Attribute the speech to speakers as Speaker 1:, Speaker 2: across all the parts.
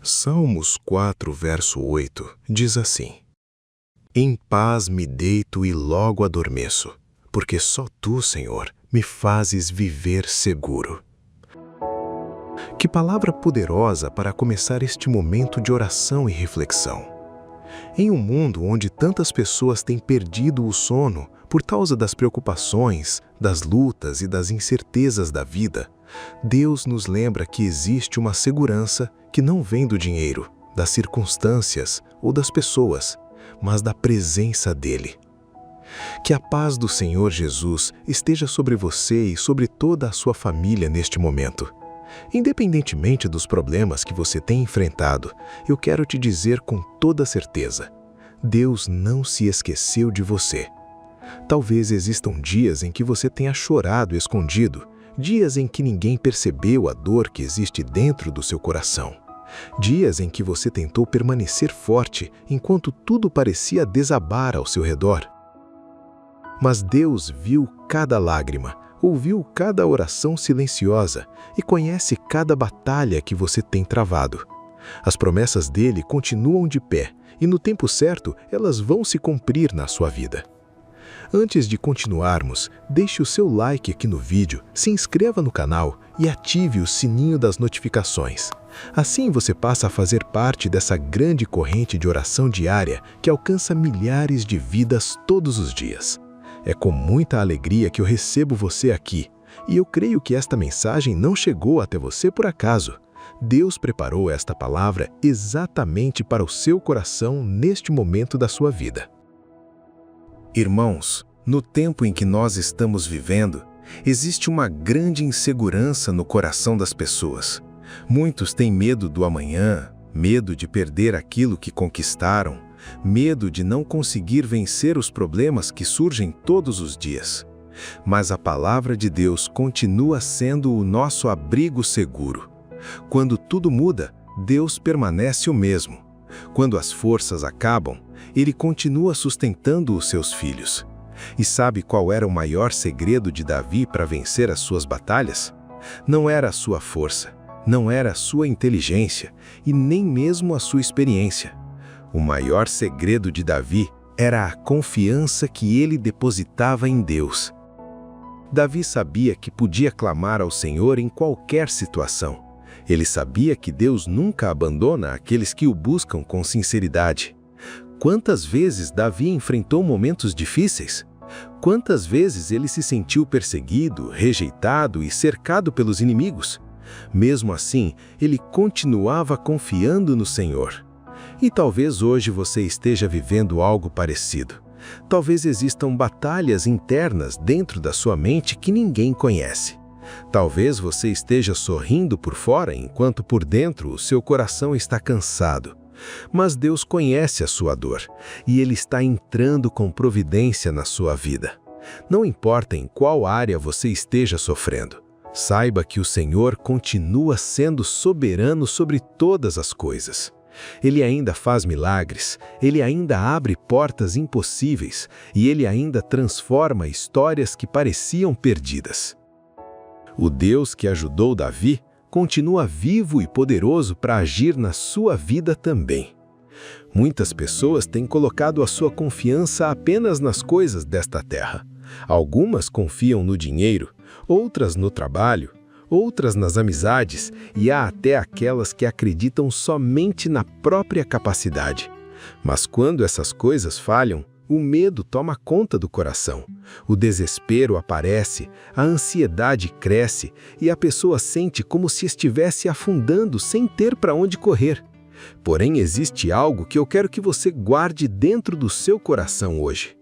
Speaker 1: Salmos 4, verso 8, diz assim: Em paz me deito e logo adormeço, porque só Tu, Senhor, me fazes viver seguro. Que palavra poderosa para começar este momento de oração e reflexão. Em um mundo onde tantas pessoas têm perdido o sono por causa das preocupações, das lutas e das incertezas da vida, Deus nos lembra que existe uma segurança que não vem do dinheiro, das circunstâncias ou das pessoas, mas da presença dEle. Que a paz do Senhor Jesus esteja sobre você e sobre toda a sua família neste momento. Independentemente dos problemas que você tem enfrentado, eu quero te dizer com toda certeza: Deus não se esqueceu de você. Talvez existam dias em que você tenha chorado escondido, dias em que ninguém percebeu a dor que existe dentro do seu coração. Dias em que você tentou permanecer forte enquanto tudo parecia desabar ao seu redor. Mas Deus viu cada lágrima, ouviu cada oração silenciosa e conhece cada batalha que você tem travado. As promessas dele continuam de pé e no tempo certo elas vão se cumprir na sua vida. Antes de continuarmos, deixe o seu like aqui no vídeo, se inscreva no canal e ative o sininho das notificações. Assim você passa a fazer parte dessa grande corrente de oração diária que alcança milhares de vidas todos os dias. É com muita alegria que eu recebo você aqui, e eu creio que esta mensagem não chegou até você por acaso. Deus preparou esta palavra exatamente para o seu coração neste momento da sua vida. Irmãos, no tempo em que nós estamos vivendo, existe uma grande insegurança no coração das pessoas. Muitos têm medo do amanhã, medo de perder aquilo que conquistaram, medo de não conseguir vencer os problemas que surgem todos os dias. Mas a palavra de Deus continua sendo o nosso abrigo seguro. Quando tudo muda, Deus permanece o mesmo. Quando as forças acabam, Ele continua sustentando os seus filhos. E sabe qual era o maior segredo de Davi para vencer as suas batalhas? Não era a sua força, não era a sua inteligência e nem mesmo a sua experiência. O maior segredo de Davi era a confiança que ele depositava em Deus. Davi sabia que podia clamar ao Senhor em qualquer situação. Ele sabia que Deus nunca abandona aqueles que o buscam com sinceridade. Quantas vezes Davi enfrentou momentos difíceis? Quantas vezes ele se sentiu perseguido, rejeitado e cercado pelos inimigos? Mesmo assim, ele continuava confiando no Senhor. E talvez hoje você esteja vivendo algo parecido. Talvez existam batalhas internas dentro da sua mente que ninguém conhece. Talvez você esteja sorrindo por fora enquanto por dentro o seu coração está cansado. Mas Deus conhece a sua dor e Ele está entrando com providência na sua vida. Não importa em qual área você esteja sofrendo, saiba que o Senhor continua sendo soberano sobre todas as coisas. Ele ainda faz milagres, Ele ainda abre portas impossíveis e Ele ainda transforma histórias que pareciam perdidas. O Deus que ajudou Davi continua vivo e poderoso para agir na sua vida também. Muitas pessoas têm colocado a sua confiança apenas nas coisas desta terra. Algumas confiam no dinheiro, outras no trabalho, outras nas amizades e há até aquelas que acreditam somente na própria capacidade. Mas quando essas coisas falham, o medo toma conta do coração, o desespero aparece, a ansiedade cresce e a pessoa sente como se estivesse afundando sem ter para onde correr. Porém, existe algo que eu quero que você guarde dentro do seu coração hoje.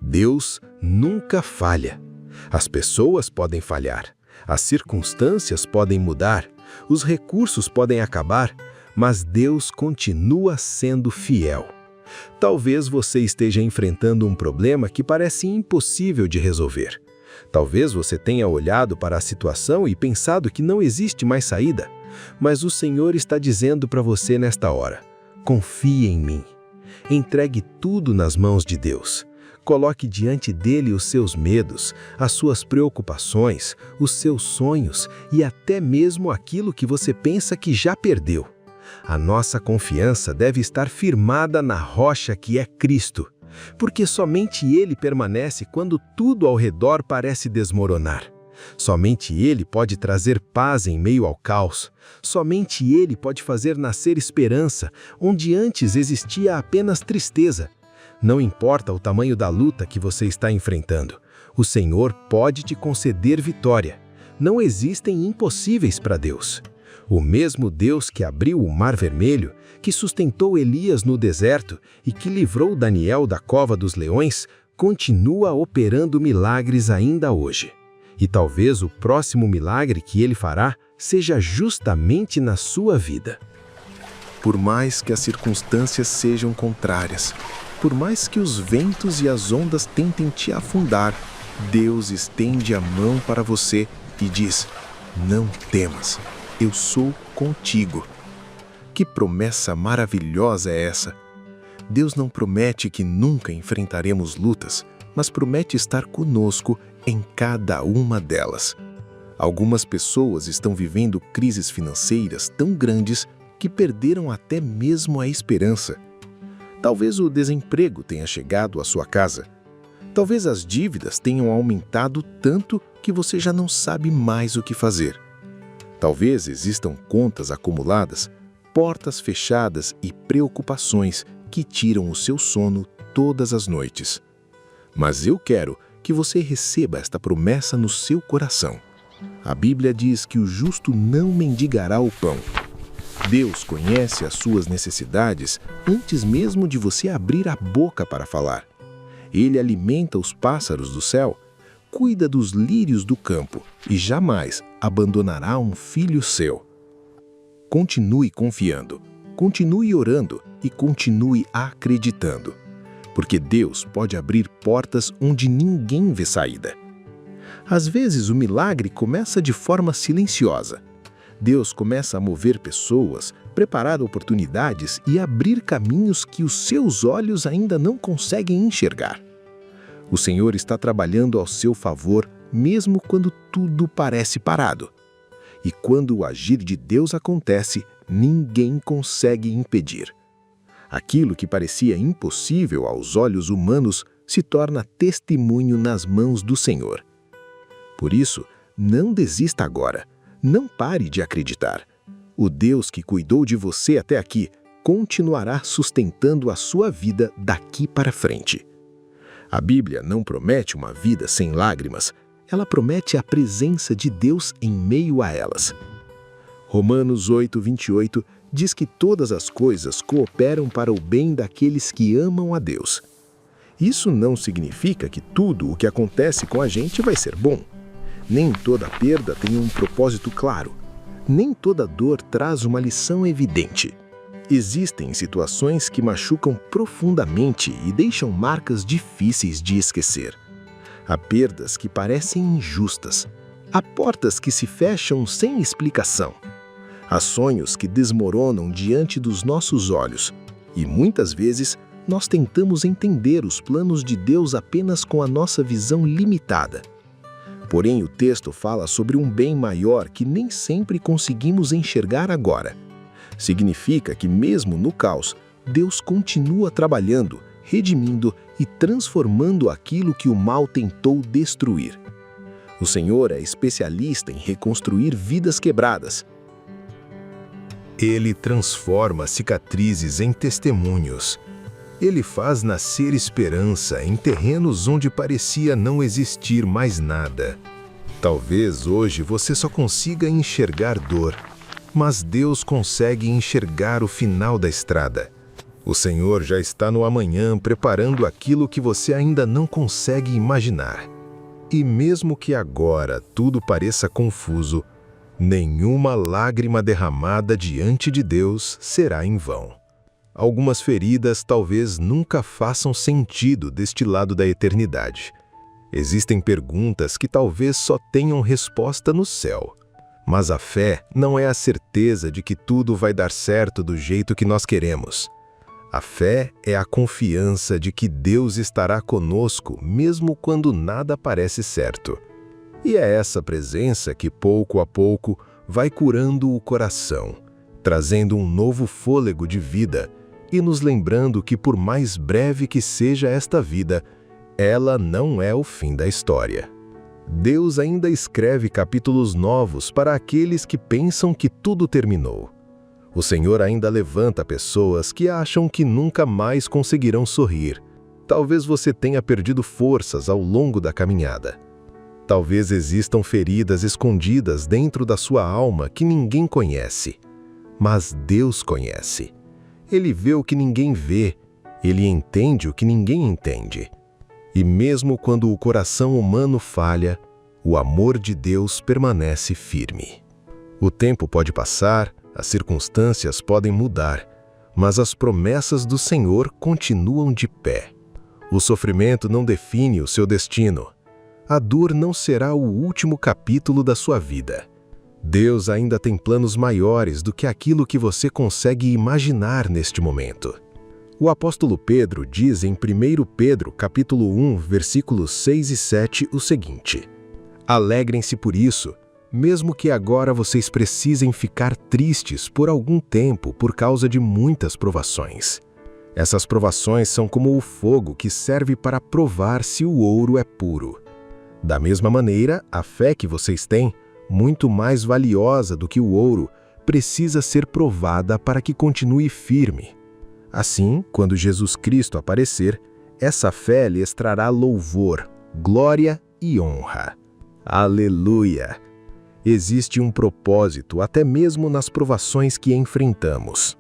Speaker 1: Deus nunca falha. As pessoas podem falhar, as circunstâncias podem mudar, os recursos podem acabar, mas Deus continua sendo fiel. Talvez você esteja enfrentando um problema que parece impossível de resolver. Talvez você tenha olhado para a situação e pensado que não existe mais saída. Mas o Senhor está dizendo para você nesta hora: confie em mim. Entregue tudo nas mãos de Deus. Coloque diante dele os seus medos, as suas preocupações, os seus sonhos e até mesmo aquilo que você pensa que já perdeu. A nossa confiança deve estar firmada na rocha que é Cristo, porque somente Ele permanece quando tudo ao redor parece desmoronar. Somente Ele pode trazer paz em meio ao caos. Somente Ele pode fazer nascer esperança onde antes existia apenas tristeza. Não importa o tamanho da luta que você está enfrentando, o Senhor pode te conceder vitória. Não existem impossíveis para Deus. O mesmo Deus que abriu o Mar Vermelho, que sustentou Elias no deserto e que livrou Daniel da cova dos leões, continua operando milagres ainda hoje. E talvez o próximo milagre que Ele fará seja justamente na sua vida. Por mais que as circunstâncias sejam contrárias, por mais que os ventos e as ondas tentem te afundar, Deus estende a mão para você e diz: não temas, eu sou contigo. Que promessa maravilhosa é essa! Deus não promete que nunca enfrentaremos lutas, mas promete estar conosco em cada uma delas. Algumas pessoas estão vivendo crises financeiras tão grandes que perderam até mesmo a esperança. Talvez o desemprego tenha chegado à sua casa. Talvez as dívidas tenham aumentado tanto que você já não sabe mais o que fazer. Talvez existam contas acumuladas, portas fechadas e preocupações que tiram o seu sono todas as noites. Mas eu quero que você receba esta promessa no seu coração. A Bíblia diz que o justo não mendigará o pão. Deus conhece as suas necessidades antes mesmo de você abrir a boca para falar. Ele alimenta os pássaros do céu, cuida dos lírios do campo e jamais abandonará um filho seu. Continue confiando, continue orando e continue acreditando, porque Deus pode abrir portas onde ninguém vê saída. Às vezes o milagre começa de forma silenciosa. Deus começa a mover pessoas, preparar oportunidades e abrir caminhos que os seus olhos ainda não conseguem enxergar. O Senhor está trabalhando ao seu favor, mesmo quando tudo parece parado. E quando o agir de Deus acontece, ninguém consegue impedir. Aquilo que parecia impossível aos olhos humanos se torna testemunho nas mãos do Senhor. Por isso, não desista agora. Não pare de acreditar. O Deus que cuidou de você até aqui continuará sustentando a sua vida daqui para frente. A Bíblia não promete uma vida sem lágrimas, ela promete a presença de Deus em meio a elas. Romanos 8:28 diz que todas as coisas cooperam para o bem daqueles que amam a Deus. Isso não significa que tudo o que acontece com a gente vai ser bom. Nem toda perda tem um propósito claro. Nem toda dor traz uma lição evidente. Existem situações que machucam profundamente e deixam marcas difíceis de esquecer. Há perdas que parecem injustas. Há portas que se fecham sem explicação. Há sonhos que desmoronam diante dos nossos olhos. E muitas vezes nós tentamos entender os planos de Deus apenas com a nossa visão limitada. Porém, o texto fala sobre um bem maior que nem sempre conseguimos enxergar agora. Significa que mesmo no caos, Deus continua trabalhando, redimindo e transformando aquilo que o mal tentou destruir. O Senhor é especialista em reconstruir vidas quebradas. Ele transforma cicatrizes em testemunhos. Ele faz nascer esperança em terrenos onde parecia não existir mais nada. Talvez hoje você só consiga enxergar dor, mas Deus consegue enxergar o final da estrada. O Senhor já está no amanhã preparando aquilo que você ainda não consegue imaginar. E mesmo que agora tudo pareça confuso, nenhuma lágrima derramada diante de Deus será em vão. Algumas feridas talvez nunca façam sentido deste lado da eternidade. Existem perguntas que talvez só tenham resposta no céu. Mas a fé não é a certeza de que tudo vai dar certo do jeito que nós queremos. A fé é a confiança de que Deus estará conosco mesmo quando nada parece certo. E é essa presença que pouco a pouco vai curando o coração, trazendo um novo fôlego de vida e nos lembrando que, por mais breve que seja esta vida, ela não é o fim da história. Deus ainda escreve capítulos novos para aqueles que pensam que tudo terminou. O Senhor ainda levanta pessoas que acham que nunca mais conseguirão sorrir. Talvez você tenha perdido forças ao longo da caminhada. Talvez existam feridas escondidas dentro da sua alma que ninguém conhece. Mas Deus conhece. Ele vê o que ninguém vê. Ele entende o que ninguém entende. E mesmo quando o coração humano falha, o amor de Deus permanece firme. O tempo pode passar, as circunstâncias podem mudar, mas as promessas do Senhor continuam de pé. O sofrimento não define o seu destino. A dor não será o último capítulo da sua vida. Deus ainda tem planos maiores do que aquilo que você consegue imaginar neste momento. O apóstolo Pedro diz em 1 Pedro, capítulo 1, versículos 6 e 7 o seguinte: Alegrem-se por isso, mesmo que agora vocês precisem ficar tristes por algum tempo por causa de muitas provações. Essas provações são como o fogo que serve para provar se o ouro é puro. Da mesma maneira, a fé que vocês têm, muito mais valiosa do que o ouro, precisa ser provada para que continue firme. Assim, quando Jesus Cristo aparecer, essa fé lhes trará louvor, glória e honra. Aleluia! Existe um propósito até mesmo nas provações que enfrentamos.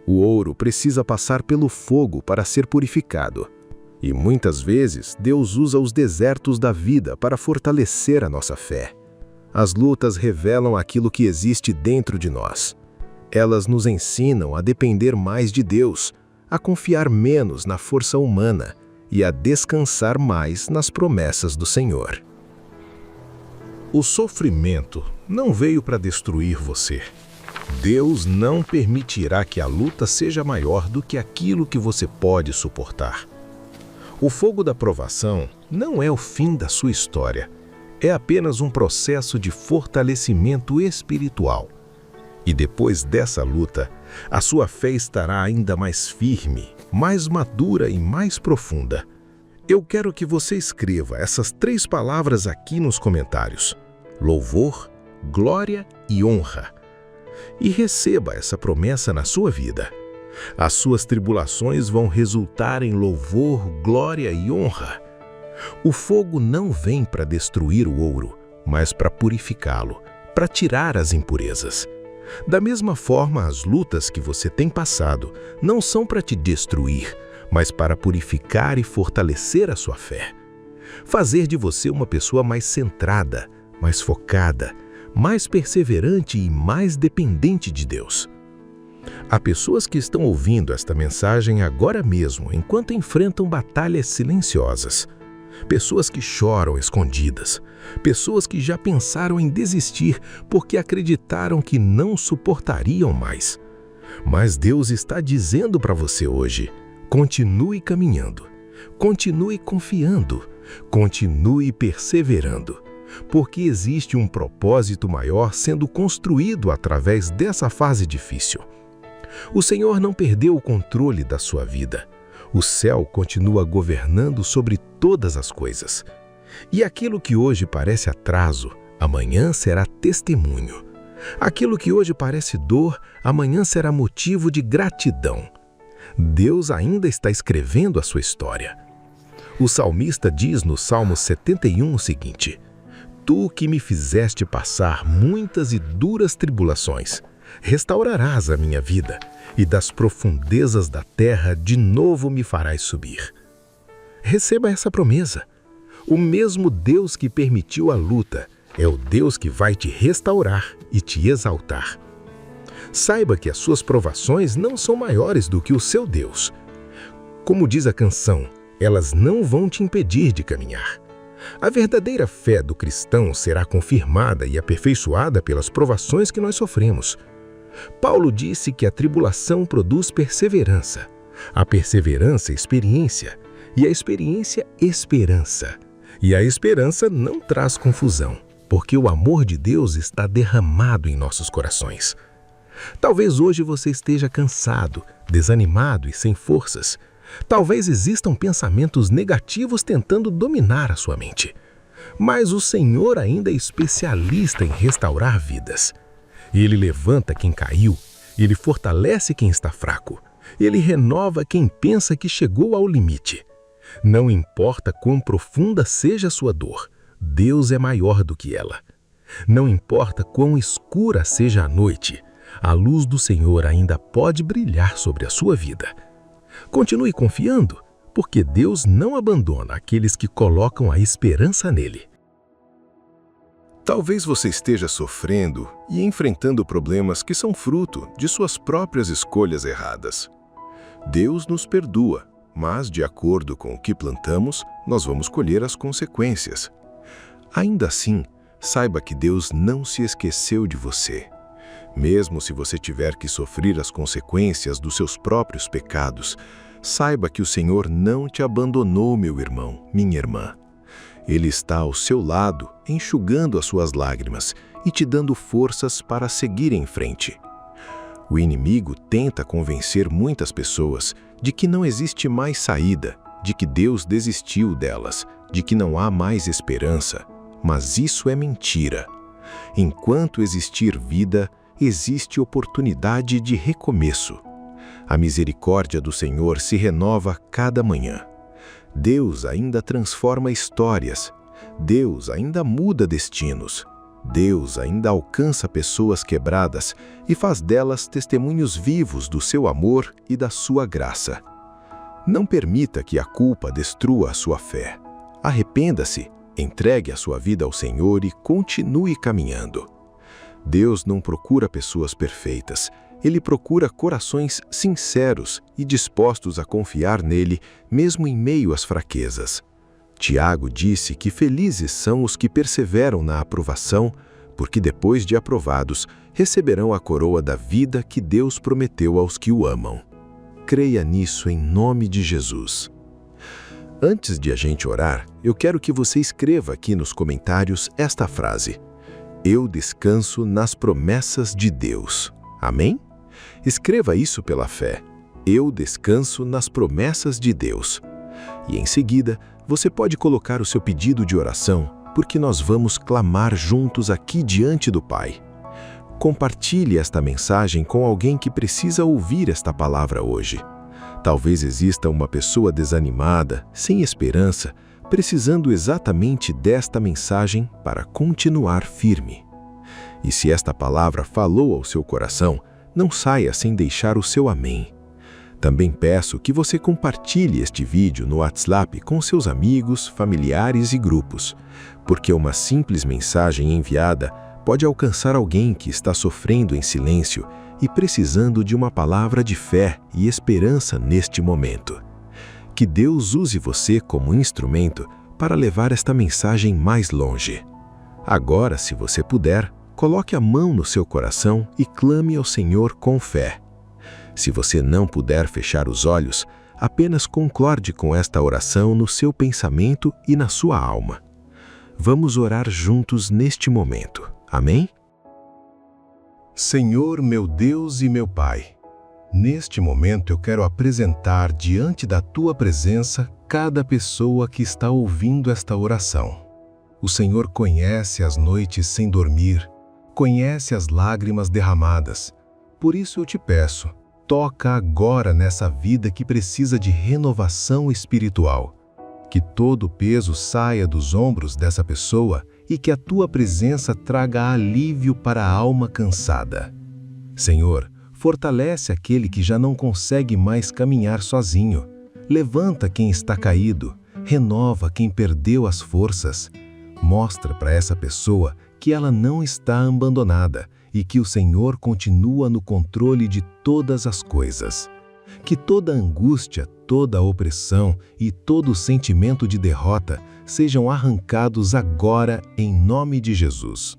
Speaker 1: O ouro precisa passar pelo fogo para ser purificado. E muitas vezes Deus usa os desertos da vida para fortalecer a nossa fé. As lutas revelam aquilo que existe dentro de nós. Elas nos ensinam a depender mais de Deus, a confiar menos na força humana e a descansar mais nas promessas do Senhor. O sofrimento não veio para destruir você. Deus não permitirá que a luta seja maior do que aquilo que você pode suportar. O fogo da provação não é o fim da sua história. É apenas um processo de fortalecimento espiritual. E depois dessa luta, a sua fé estará ainda mais firme, mais madura e mais profunda. Eu quero que você escreva essas 3 palavras aqui nos comentários: louvor, glória e honra. E receba essa promessa na sua vida. As suas tribulações vão resultar em louvor, glória e honra. O fogo não vem para destruir o ouro, mas para purificá-lo, para tirar as impurezas. Da mesma forma, as lutas que você tem passado não são para te destruir, mas para purificar e fortalecer a sua fé. Fazer de você uma pessoa mais centrada, mais focada, mais perseverante e mais dependente de Deus. Há pessoas que estão ouvindo esta mensagem agora mesmo, enquanto enfrentam batalhas silenciosas. Pessoas que choram escondidas. Pessoas que já pensaram em desistir porque acreditaram que não suportariam mais. Mas Deus está dizendo para você hoje: continue caminhando, continue confiando, continue perseverando, porque existe um propósito maior sendo construído através dessa fase difícil. O Senhor não perdeu o controle da sua vida. O céu continua governando sobre todas as coisas. E aquilo que hoje parece atraso, amanhã será testemunho. Aquilo que hoje parece dor, amanhã será motivo de gratidão. Deus ainda está escrevendo a sua história. O salmista diz no Salmo 71 o seguinte: Tu que me fizeste passar muitas e duras tribulações, restaurarás a minha vida, e das profundezas da terra de novo me farás subir. Receba essa promessa. O mesmo Deus que permitiu a luta é o Deus que vai te restaurar e te exaltar. Saiba que as suas provações não são maiores do que o seu Deus. Como diz a canção, elas não vão te impedir de caminhar. A verdadeira fé do cristão será confirmada e aperfeiçoada pelas provações que nós sofremos. Paulo disse que a tribulação produz perseverança, a perseverança experiência, e a experiência esperança. E a esperança não traz confusão, porque o amor de Deus está derramado em nossos corações.
Speaker 2: Talvez hoje você esteja cansado, desanimado e sem forças. Talvez existam pensamentos negativos tentando dominar a sua mente. Mas o Senhor ainda é especialista em restaurar vidas. Ele levanta quem caiu, Ele fortalece quem está fraco, Ele renova quem pensa que chegou ao limite. Não importa quão profunda seja a sua dor, Deus é maior do que ela. Não importa quão escura seja a noite, a luz do Senhor ainda pode brilhar sobre a sua vida. Continue confiando, porque Deus não abandona aqueles que colocam a esperança nele.
Speaker 1: Talvez você esteja sofrendo e enfrentando problemas que são fruto de suas próprias escolhas erradas. Deus nos perdoa, mas de acordo com o que plantamos, nós vamos colher as consequências. Ainda assim, saiba que Deus não se esqueceu de você. Mesmo se você tiver que sofrer as consequências dos seus próprios pecados, saiba que o Senhor não te abandonou, meu irmão, minha irmã. Ele está ao seu lado, enxugando as suas lágrimas e te dando forças para seguir em frente. O inimigo tenta convencer muitas pessoas de que não existe mais saída, de que Deus desistiu delas, de que não há mais esperança. Mas isso é mentira. Enquanto existir vida, existe oportunidade de recomeço. A misericórdia do Senhor se renova cada manhã. Deus ainda transforma histórias. Deus ainda muda destinos. Deus ainda alcança pessoas quebradas e faz delas testemunhos vivos do seu amor e da sua graça. Não permita que a culpa destrua a sua fé. Arrependa-se, entregue a sua vida ao Senhor e continue caminhando. Deus não procura pessoas perfeitas. Ele procura corações sinceros e dispostos a confiar nele, mesmo em meio às fraquezas. Tiago disse que felizes são os que perseveram na aprovação, porque depois de aprovados, receberão a coroa da vida que Deus prometeu aos que o amam. Creia nisso em nome de Jesus. Antes de a gente orar, eu quero que você escreva aqui nos comentários esta frase: Eu descanso nas promessas de Deus. Amém? Escreva isso pela fé. Eu descanso nas promessas de Deus. E em seguida, você pode colocar o seu pedido de oração, porque nós vamos clamar juntos aqui diante do Pai. Compartilhe esta mensagem com alguém que precisa ouvir esta palavra hoje. Talvez exista uma pessoa desanimada, sem esperança, precisando exatamente desta mensagem para continuar firme. E se esta palavra falou ao seu coração, não saia sem deixar o seu amém. Também peço que você compartilhe este vídeo no WhatsApp com seus amigos, familiares e grupos, porque uma simples mensagem enviada pode alcançar alguém que está sofrendo em silêncio e precisando de uma palavra de fé e esperança neste momento. Que Deus use você como instrumento para levar esta mensagem mais longe. Agora, se você puder, coloque a mão no seu coração e clame ao Senhor com fé. Se você não puder fechar os olhos, apenas concorde com esta oração no seu pensamento e na sua alma. Vamos orar juntos neste momento. Amém? Senhor, meu Deus e meu Pai, neste momento eu quero apresentar diante da Tua presença cada pessoa que está ouvindo esta oração. O Senhor conhece as noites sem dormir, conhece as lágrimas derramadas. Por isso eu te peço, toca agora nessa vida que precisa de renovação espiritual. Que todo o peso saia dos ombros dessa pessoa e que a Tua presença traga alívio para a alma cansada. Senhor, fortalece aquele que já não consegue mais caminhar sozinho. Levanta quem está caído, renova quem perdeu as forças. Mostra para essa pessoa que ela não está abandonada e que o Senhor continua no controle de todas as coisas. Que toda angústia, toda opressão e todo sentimento de derrota sejam arrancados agora em nome de Jesus.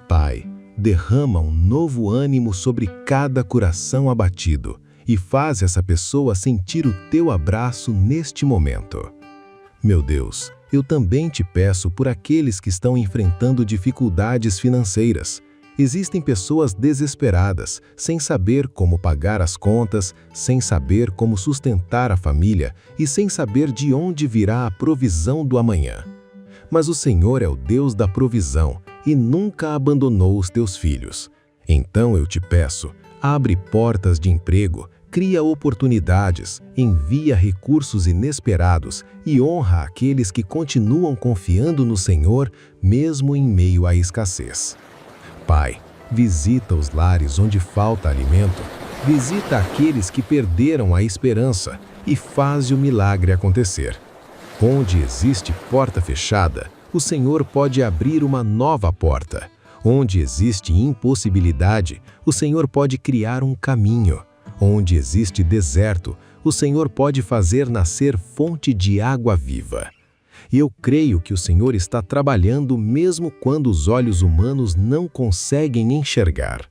Speaker 1: Pai, derrama um novo ânimo sobre cada coração abatido e faz essa pessoa sentir o Teu abraço neste momento. Meu Deus, eu também te peço por aqueles que estão enfrentando dificuldades financeiras.
Speaker 2: Existem pessoas desesperadas, sem saber como pagar as contas, sem saber como sustentar a família e sem saber de onde virá a provisão do amanhã. Mas o Senhor é o Deus da provisão e nunca abandonou os teus filhos. Então eu te peço, abre portas de emprego, cria oportunidades, envia recursos inesperados e honra aqueles que continuam confiando no Senhor, mesmo em meio à escassez. Pai, visita os lares onde falta alimento, visita aqueles que perderam a esperança e faz o milagre acontecer. Onde existe porta fechada, o Senhor pode abrir uma nova porta. Onde existe impossibilidade, o Senhor pode criar um caminho. Onde existe deserto, o Senhor pode fazer nascer fonte de água viva. Eu creio que o Senhor está trabalhando mesmo quando os olhos humanos não conseguem enxergar.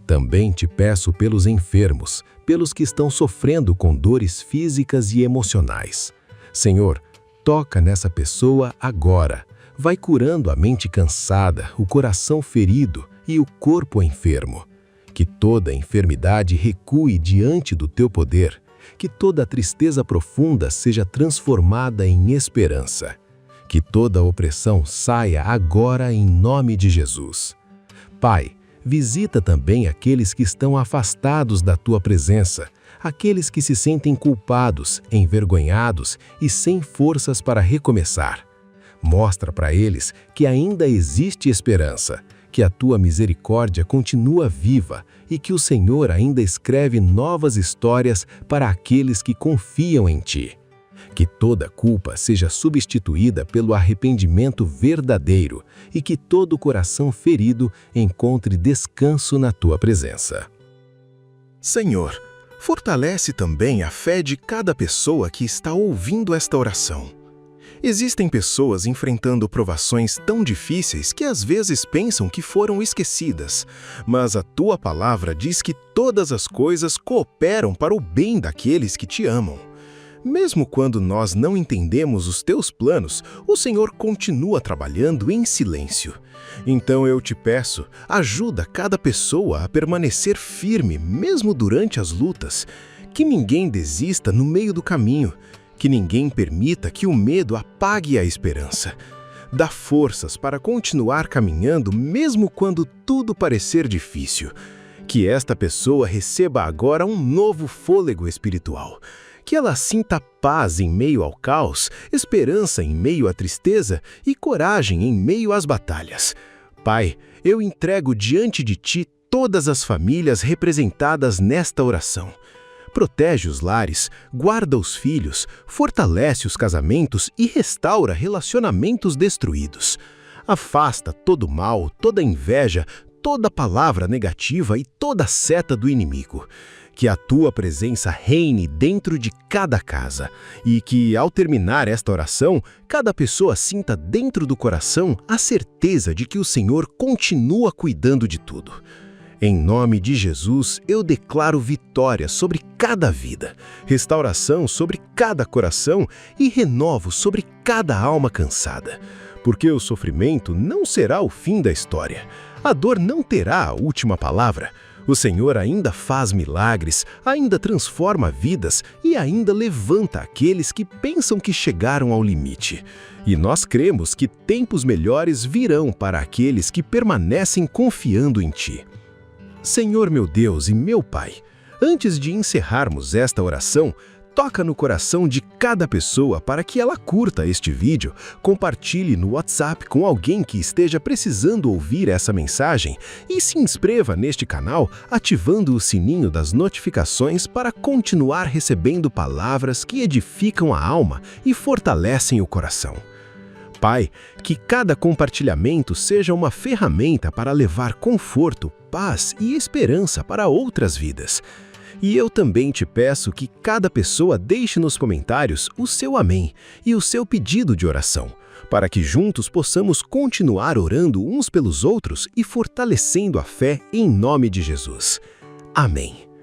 Speaker 2: Também te peço pelos enfermos, pelos que estão sofrendo com dores físicas e emocionais. Senhor, toca nessa pessoa agora. Vai curando a mente cansada, o coração ferido e o corpo enfermo. Que toda enfermidade recue diante do teu poder. Que toda tristeza profunda seja transformada em esperança. Que toda opressão saia agora em nome de Jesus. Pai, visita também aqueles que estão afastados da tua presença, aqueles que se sentem culpados, envergonhados e sem forças para recomeçar. Mostra para eles que ainda existe esperança, que a tua misericórdia continua viva e que o Senhor ainda escreve novas histórias para aqueles que confiam em ti. Que toda culpa seja substituída pelo arrependimento verdadeiro e que todo coração ferido encontre descanso na tua presença.
Speaker 1: Senhor, fortalece também a fé de cada pessoa que está ouvindo esta oração. Existem pessoas enfrentando provações tão difíceis que às vezes pensam que foram esquecidas, mas a tua palavra diz que todas as coisas cooperam para o bem daqueles que te amam. Mesmo quando nós não entendemos os teus planos, o Senhor continua trabalhando em silêncio. Então eu te peço, ajuda cada pessoa a permanecer firme mesmo durante as lutas, que ninguém desista no meio do caminho, que ninguém permita que o medo apague a esperança. Dá forças para continuar caminhando mesmo quando tudo parecer difícil. Que esta pessoa receba agora um novo fôlego espiritual. Que ela sinta paz em meio ao caos, esperança em meio à tristeza e coragem em meio às batalhas. Pai, eu entrego diante de ti todas as famílias representadas nesta oração. Protege os lares, guarda os filhos, fortalece os casamentos e restaura relacionamentos destruídos. Afasta todo mal, toda inveja, toda palavra negativa e toda seta do inimigo. Que a tua presença reine dentro de cada casa e que, ao terminar esta oração, cada pessoa sinta dentro do coração a certeza de que o Senhor continua cuidando de tudo. Em nome de Jesus, eu declaro vitória sobre cada vida, restauração sobre cada coração e renovo sobre cada alma cansada. Porque o sofrimento não será o fim da história. A dor não terá a última palavra. O Senhor ainda faz milagres, ainda transforma vidas e ainda levanta aqueles que pensam que chegaram ao limite. E nós cremos que tempos melhores virão para aqueles que permanecem confiando em Ti. Senhor meu Deus e meu Pai, antes de encerrarmos esta oração, toca no coração de cada pessoa para que ela curta este vídeo, compartilhe no WhatsApp com alguém que esteja precisando ouvir essa mensagem e se inscreva neste canal ativando o sininho das notificações para continuar recebendo palavras que edificam a alma e fortalecem o coração. Pai, que cada compartilhamento seja uma ferramenta para levar conforto, paz e esperança para outras vidas. E eu também te peço que cada pessoa deixe nos comentários o seu amém e o seu pedido de oração, para que juntos possamos continuar orando uns pelos outros e fortalecendo a fé em nome de Jesus. Amém.